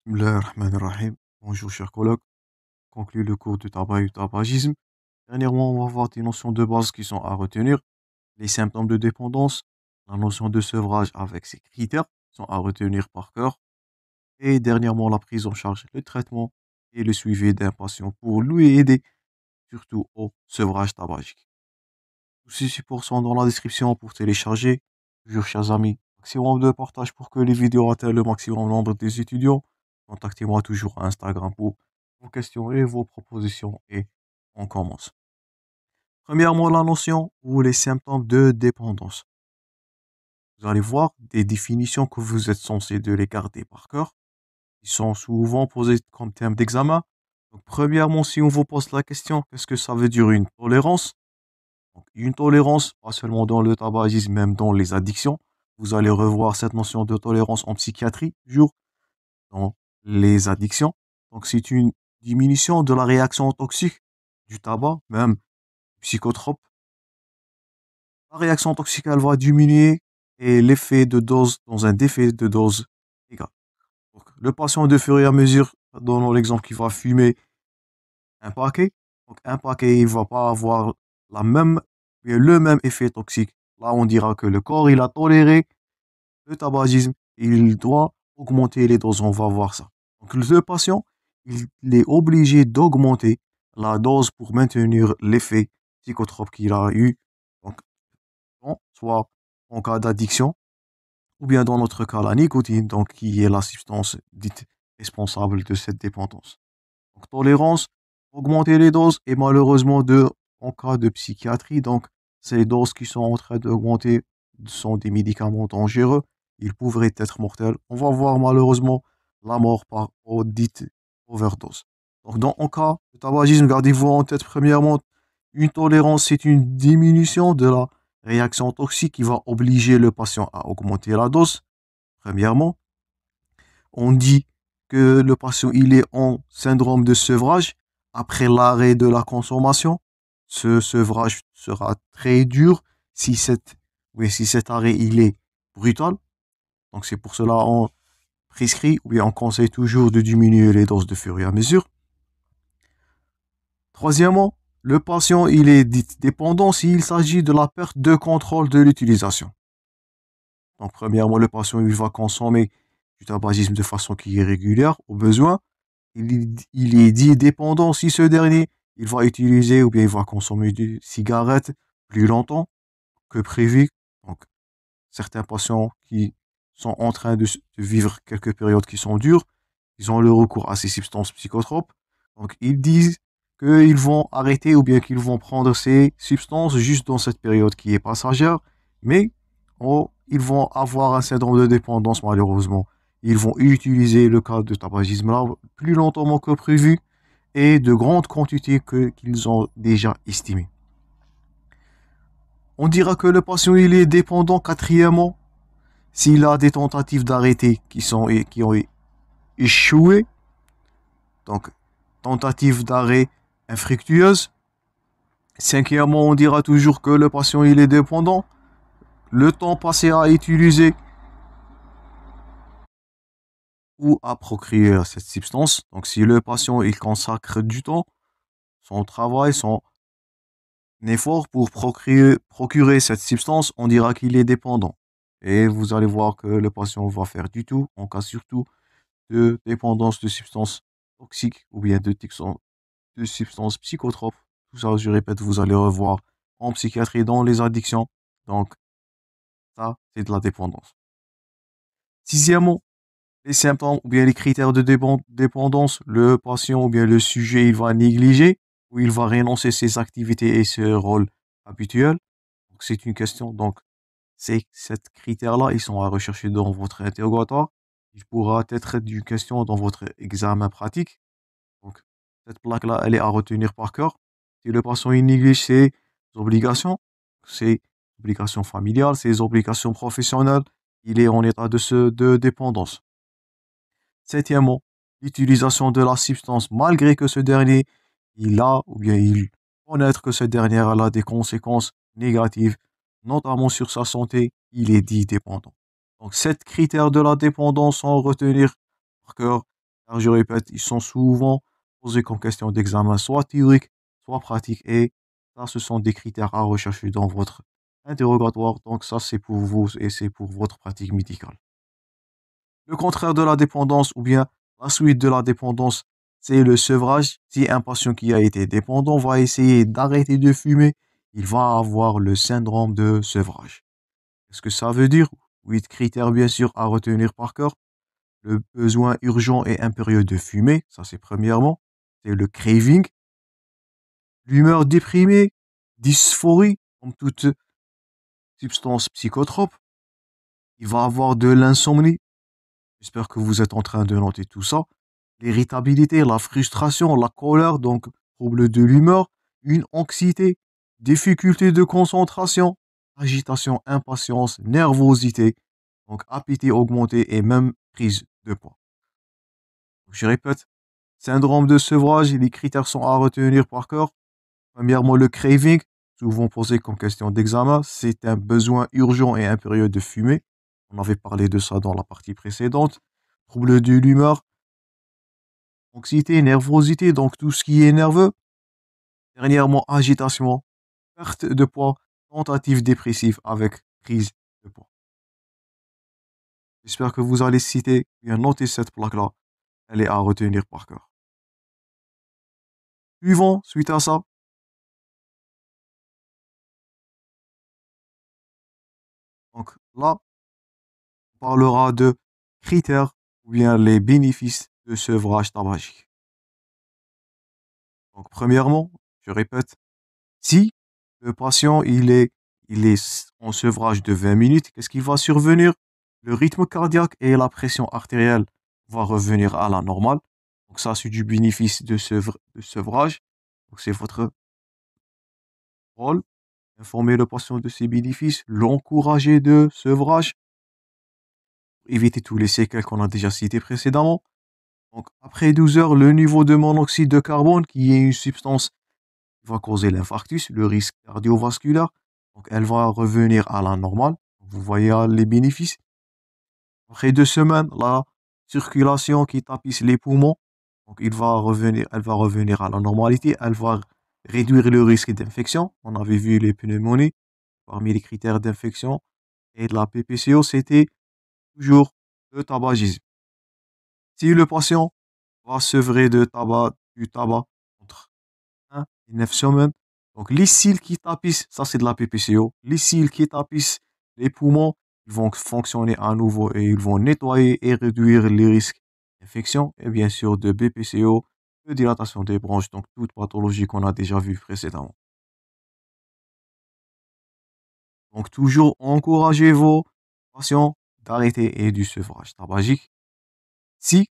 Bismillahirrahmanirrahim. Bonjour chers collègues, conclut le cours du tabac et du tabagisme. Dernièrement, on va voir des notions de base qui sont à retenir, les symptômes de dépendance, la notion de sevrage avec ses critères qui sont à retenir par cœur, et dernièrement la prise en charge, le traitement et le suivi d'un patient pour lui aider, surtout au sevrage tabagique. Tous ces supports sont dans la description pour télécharger. Toujours chers amis, maximum de partage pour que les vidéos atteignent le maximum nombre des étudiants. Contactez-moi toujours à Instagram pour vos questions et vos propositions et on commence. Premièrement, la notion ou les symptômes de dépendance. Vous allez voir des définitions que vous êtes censé de les garder par cœur. Ils sont souvent posés comme thème d'examen. Donc, premièrement, si on vous pose la question, qu'est-ce que ça veut dire une tolérance? Donc, une tolérance, pas seulement dans le tabagisme, même dans les addictions. Vous allez revoir cette notion de tolérance en psychiatrie, toujours dans les addictions. Donc, c'est une diminution de la réaction toxique du tabac, même psychotrope. La réaction toxique, elle va diminuer et l'effet de dose dans un défait de dose égal. Donc, le patient, de fur et à mesure, dans l'exemple qui va fumer un paquet, donc un paquet, il va pas avoir le même effet toxique. Là, on dira que le corps, il a toléré le tabagisme, il doit augmenter les doses, on va voir ça. Donc le patient, il est obligé d'augmenter la dose pour maintenir l'effet psychotrope qu'il a eu, donc, soit en cas d'addiction, ou bien dans notre cas la nicotine, donc qui est la substance dite responsable de cette dépendance. Donc tolérance, augmenter les doses, et malheureusement en cas de psychiatrie, donc ces doses qui sont en train d'augmenter sont des médicaments dangereux, ils pourraient être mortels. On va voir malheureusement la mort par dite overdose. Donc en cas de tabagisme, gardez-vous en tête premièrement, une tolérance, c'est une diminution de la réaction toxique qui va obliger le patient à augmenter la dose. Premièrement, on dit que le patient il est en syndrome de sevrage après l'arrêt de la consommation. Ce sevrage sera très dur si si cet arrêt il est brutal. Donc c'est pour cela on prescrit ou bien on conseille toujours de diminuer les doses de fur et à mesure. Troisièmement, le patient il est dit dépendant s'il s'agit de la perte de contrôle de l'utilisation. Donc premièrement, le patient il va consommer du tabagisme de façon qui est régulière au besoin. Il est dit dépendant si ce dernier, il va utiliser ou bien il va consommer des cigarettes plus longtemps que prévu. Donc, certains patients qui sont en train de vivre quelques périodes qui sont dures, ils ont le recours à ces substances psychotropes. Donc, ils disent qu'ils vont arrêter ou bien qu'ils vont prendre ces substances juste dans cette période qui est passagère, mais ils vont avoir un syndrome de dépendance malheureusement. Ils vont utiliser le cas de tabagisme là plus longtemps que prévu et de grandes quantités qu'ils ont déjà estimées. On dira que le patient il est dépendant quatrièmement s'il a des tentatives d'arrêter qui ont échoué. Donc tentative d'arrêt infructueuse. Cinquièmement, on dira toujours que le patient il est dépendant. Le temps passé à utiliser ou à procréer cette substance. Donc si le patient il consacre du temps, son travail, son effort pour procurer cette substance, on dira qu'il est dépendant. Et vous allez voir que le patient va faire du tout, en cas surtout de dépendance de substances toxiques ou bien de substances psychotropes. Tout ça, je répète, vous allez revoir en psychiatrie dans les addictions. Donc, ça, c'est de la dépendance. Sixièmement, les symptômes ou bien les critères de dépendance, le patient ou bien le sujet, il va négliger ou il va renoncer ses activités et ses rôles habituels. Donc, c'est une question. Donc, ces critères-là, ils sont à rechercher dans votre interrogatoire. Il pourra être une question dans votre examen pratique. Donc, cette plaque-là, elle est à retenir par cœur. Si le patient il néglige obligations, ses obligations familiales, ses obligations professionnelles, il est en état de dépendance. Septièmement, l'utilisation de la substance malgré que ce dernier, il a ou bien il connaître que ce dernier a des conséquences négatives, notamment sur sa santé, il est dit dépendant. Donc, sept critères de la dépendance sont à retenir par cœur car je répète, ils sont souvent posés comme question d'examen, soit théorique, soit pratique, et ça, ce sont des critères à rechercher dans votre interrogatoire. Donc ça, c'est pour vous et c'est pour votre pratique médicale. Le contraire de la dépendance ou bien la suite de la dépendance, c'est le sevrage. Si un patient qui a été dépendant va essayer d'arrêter de fumer, il va avoir le syndrome de sevrage. Qu'est-ce que ça veut dire? 8 critères bien sûr à retenir par cœur. Le besoin urgent et impérieux de fumer, ça c'est premièrement. C'est le craving, l'humeur déprimée, dysphorie, comme toute substance psychotrope. Il va avoir de l'insomnie. J'espère que vous êtes en train de noter tout ça. L'irritabilité, la frustration, la colère, donc trouble de l'humeur, une anxiété, difficulté de concentration, agitation, impatience, nervosité, donc appétit augmenté et même prise de poids. Je répète, syndrome de sevrage, les critères sont à retenir par cœur. Premièrement, le craving, souvent posé comme question d'examen, c'est un besoin urgent et impérieux de fumer. On avait parlé de ça dans la partie précédente. Trouble de l'humeur, anxiété, nervosité, donc tout ce qui est nerveux. Dernièrement, agitation, perte de poids, tentative dépressive avec prise de poids. J'espère que vous allez citer, bien noter cette plaque-là. Elle est à retenir par cœur. Suivant, suite à ça, donc là, on parlera de critères ou bien les bénéfices de sevrage tabagique. Donc, premièrement, je répète, si le patient il est en sevrage de 20 minutes, qu'est-ce qui va survenir? Le rythme cardiaque et la pression artérielle vont revenir à la normale. Donc ça, c'est du bénéfice de sevrage. Donc c'est votre rôle, informer le patient de ses bénéfices, l'encourager de sevrage, éviter tous les séquelles qu'on a déjà citées précédemment. Donc après 12 heures, le niveau de monoxyde de carbone, qui est une substance va causer l'infarctus, le risque cardiovasculaire. Donc, elle va revenir à la normale. Vous voyez les bénéfices. Après 2 semaines, la circulation qui tapisse les poumons, donc elle va revenir à la normalité. Elle va réduire le risque d'infection. On avait vu les pneumonies parmi les critères d'infection. Et de la PPCO, c'était toujours le tabagisme. Si le patient va sevrer du tabac entre 1 et 9 semaines. Donc, les cils qui tapissent, ça c'est de la PPCO. Les cils qui tapissent les poumons, ils vont fonctionner à nouveau et ils vont nettoyer et réduire les risques d'infection et bien sûr de BPCO, de dilatation des bronches, donc toute pathologie qu'on a déjà vue précédemment. Donc, toujours encouragez vos patients d'arrêter et du sevrage tabagique. Si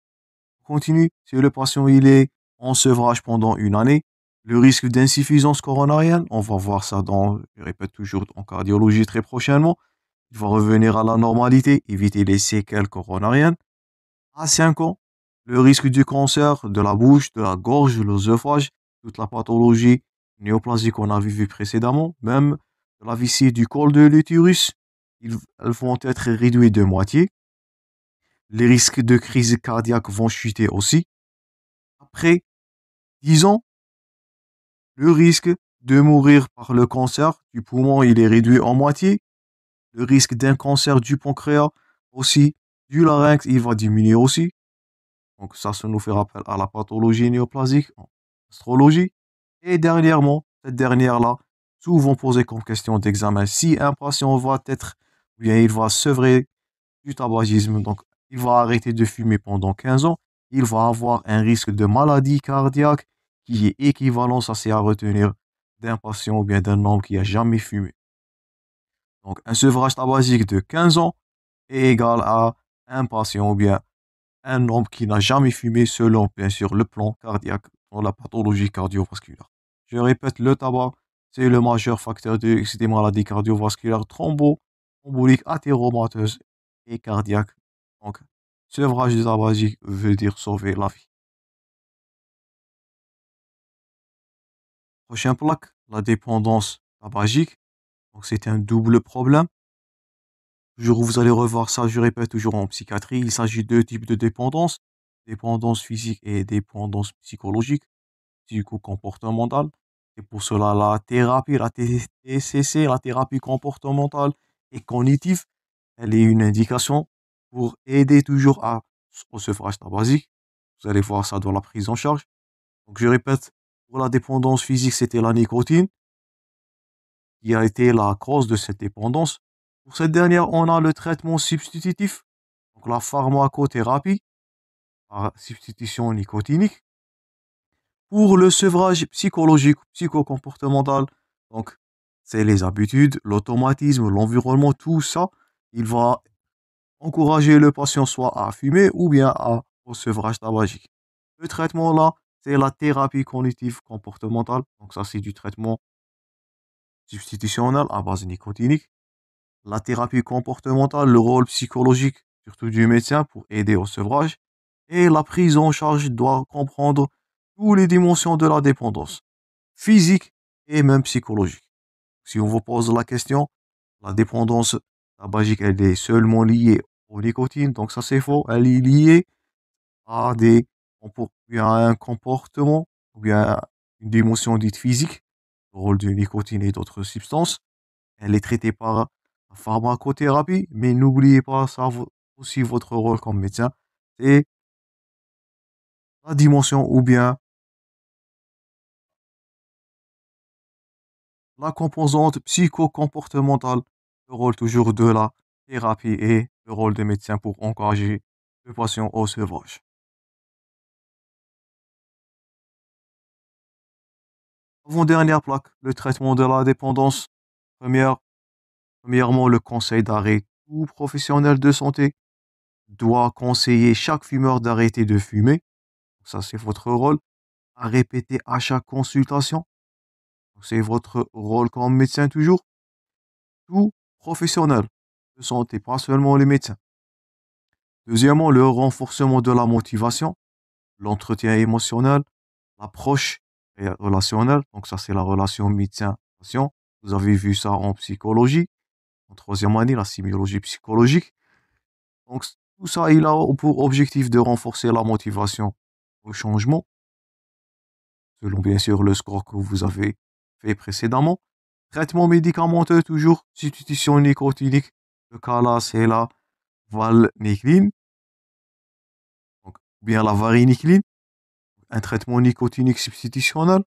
si le patient il est en sevrage pendant une année, le risque d'insuffisance coronarienne, on va voir ça je répète toujours, en cardiologie très prochainement. Il va revenir à la normalité, éviter les séquelles coronariennes. À 5 ans, le risque du cancer de la bouche, de la gorge, de l'œsophage, toute la pathologie néoplasique qu'on a vu précédemment, même de la vessie du col de l'utérus, elles vont être réduites de moitié. Les risques de crise cardiaque vont chuter aussi. Après 10 ans, le risque de mourir par le cancer du poumon, il est réduit en moitié. Le risque d'un cancer du pancréas aussi, du larynx, il va diminuer aussi. Donc ça nous fait rappel à la pathologie néoplasique en astrologie. Et dernièrement, cette dernière-là, souvent posée comme question d'examen, si un patient va être, ou bien il va sevrer du tabagisme, donc il va arrêter de fumer pendant 15 ans, il va avoir un risque de maladie cardiaque qui est équivalent, ça c'est à retenir, d'un patient ou bien d'un homme qui a jamais fumé. Donc un sevrage tabagique de 15 ans est égal à un patient ou bien un homme qui n'a jamais fumé selon bien sûr le plan cardiaque dans la pathologie cardiovasculaire. Je répète, le tabac, c'est le majeur facteur de risque des maladies cardiovasculaires emboliques, athéromateuses et cardiaques. Donc, sevrage du tabagique veut dire sauver la vie. Prochain plaque, la dépendance tabagique. Donc, c'est un double problème. Toujours, vous allez revoir ça, je répète, toujours en psychiatrie. Il s'agit de 2 types de dépendance. dépendance physique et dépendance psychologique, psycho-comportementale. Et pour cela, la thérapie, la TCC, la thérapie comportementale et cognitive, elle est une indication pour aider toujours au sevrage basique. Vous allez voir ça dans la prise en charge. Donc, je répète, pour la dépendance physique, c'était la nicotine qui a été la cause de cette dépendance. Pour cette dernière, on a le traitement substitutif, donc la pharmacothérapie par substitution nicotinique. Pour le sevrage psychologique, psychocomportemental, donc c'est les habitudes, l'automatisme, l'environnement, tout ça, il va encourager le patient soit à fumer ou bien au sevrage tabagique. Le traitement là, c'est la thérapie cognitive comportementale. Donc ça, c'est du traitement substitutionnel à base nicotinique. La thérapie comportementale, le rôle psychologique, surtout du médecin pour aider au sevrage. Et la prise en charge doit comprendre toutes les dimensions de la dépendance, physique et même psychologique. Si on vous pose la question, la dépendance tabagique, elle est seulement liée aux nicotine, donc ça c'est faux. Elle est liée à bien à un comportement, ou bien à une dimension dite physique, le rôle de nicotine et d'autres substances. Elle est traitée par la pharmacothérapie, mais n'oubliez pas ça aussi votre rôle comme médecin, c'est la dimension ou bien la composante psycho-comportementale, le rôle toujours de la thérapie et le rôle des médecins pour encourager le patient au sevrage. Avant-dernière plaque, le traitement de la dépendance. Première, Premièrement, le conseil d'arrêt. Tout professionnel de santé doit conseiller chaque fumeur d'arrêter de fumer. Ça, c'est votre rôle. À répéter à chaque consultation. C'est votre rôle comme médecin toujours. Tout professionnel de santé, pas seulement les médecins. Deuxièmement, le renforcement de la motivation, l'entretien émotionnel, l'approche relationnelle. Donc ça, c'est la relation médecin-patient. Vous avez vu ça en psychologie, en troisième année, la sémiologie psychologique. Donc tout ça, il a pour objectif de renforcer la motivation au changement, selon bien sûr le score que vous avez fait précédemment. Traitement médicamenteux, toujours, substitution nicotinique. Le cas là, c'est la valnicline, donc bien la varinicline, un traitement nicotinique substitutionnel.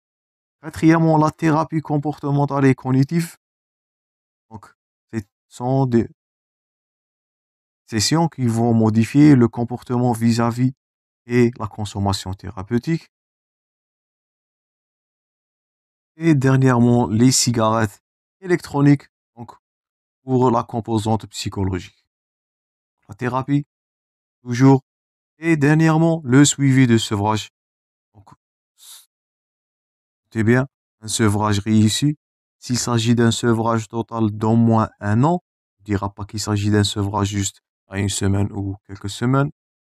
Quatrièmement, la thérapie comportementale et cognitive. Donc, ce sont des sessions qui vont modifier le comportement vis-à-vis et la consommation thérapeutique. Et dernièrement, les cigarettes électroniques, donc pour la composante psychologique. La thérapie, toujours. Et dernièrement, le suivi de sevrage. Donc, c'est bien, un sevrage réussi. S'il s'agit d'un sevrage total d'au moins un an, on ne dira pas qu'il s'agit d'un sevrage juste à une semaine ou quelques semaines,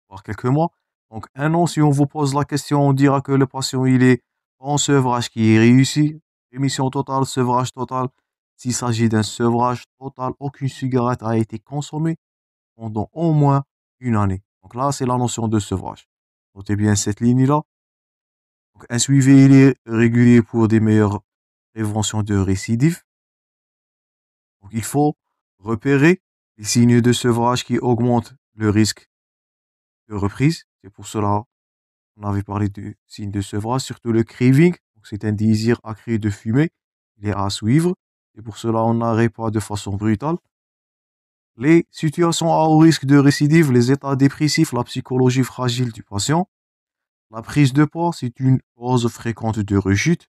voire quelques mois. Donc, un an, si on vous pose la question, on dira que le patient, il est en sevrage qui est réussi. Rémission totale, sevrage total. S'il s'agit d'un sevrage total, aucune cigarette a été consommée pendant au moins une année. Donc là, c'est la notion de sevrage. Notez bien cette ligne-là. Donc, un suivi il est régulier pour des meilleures préventions de récidive. Donc, il faut repérer les signes de sevrage qui augmentent le risque de reprise. C'est pour cela qu'on avait parlé de signes de sevrage, surtout le craving. Donc, c'est un désir accru de fumer. Il est à suivre. Et pour cela, on n'arrête pas de façon brutale. Les situations à haut risque de récidive, les états dépressifs, la psychologie fragile du patient. La prise de poids, c'est une cause fréquente de rechute.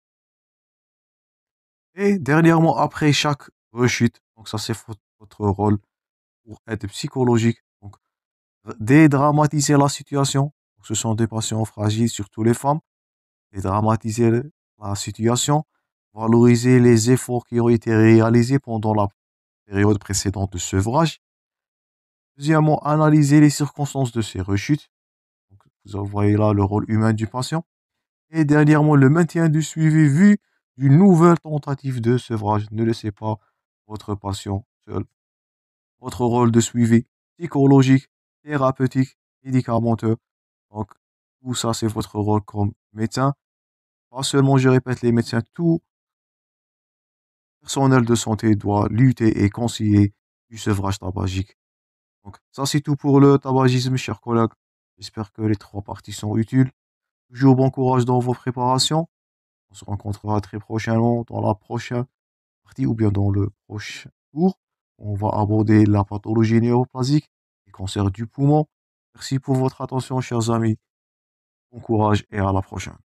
Et dernièrement, après chaque rechute, donc ça c'est votre rôle pour être psychologique. Donc, dédramatiser la situation. Ce sont des patients fragiles, surtout les femmes. Dédramatiser la situation. Valoriser les efforts qui ont été réalisés pendant la période précédente de sevrage. Deuxièmement, analyser les circonstances de ces rechutes. Donc, vous voyez là le rôle humain du patient. Et dernièrement, le maintien du suivi vu d'une nouvelle tentative de sevrage. Ne laissez pas votre patient seul. Votre rôle de suivi psychologique, thérapeutique, médicamenteux. Donc, tout ça, c'est votre rôle comme médecin. Pas seulement, je répète, les médecins, tout personnel de santé doit lutter et conseiller du sevrage tabagique. Donc, ça, c'est tout pour le tabagisme, chers collègues. J'espère que les trois parties sont utiles. Toujours bon courage dans vos préparations. On se rencontrera très prochainement dans la prochaine partie ou bien dans le prochain cours. On va aborder la pathologie néoplasique, le cancer du poumon. Merci pour votre attention, chers amis. Bon courage et à la prochaine.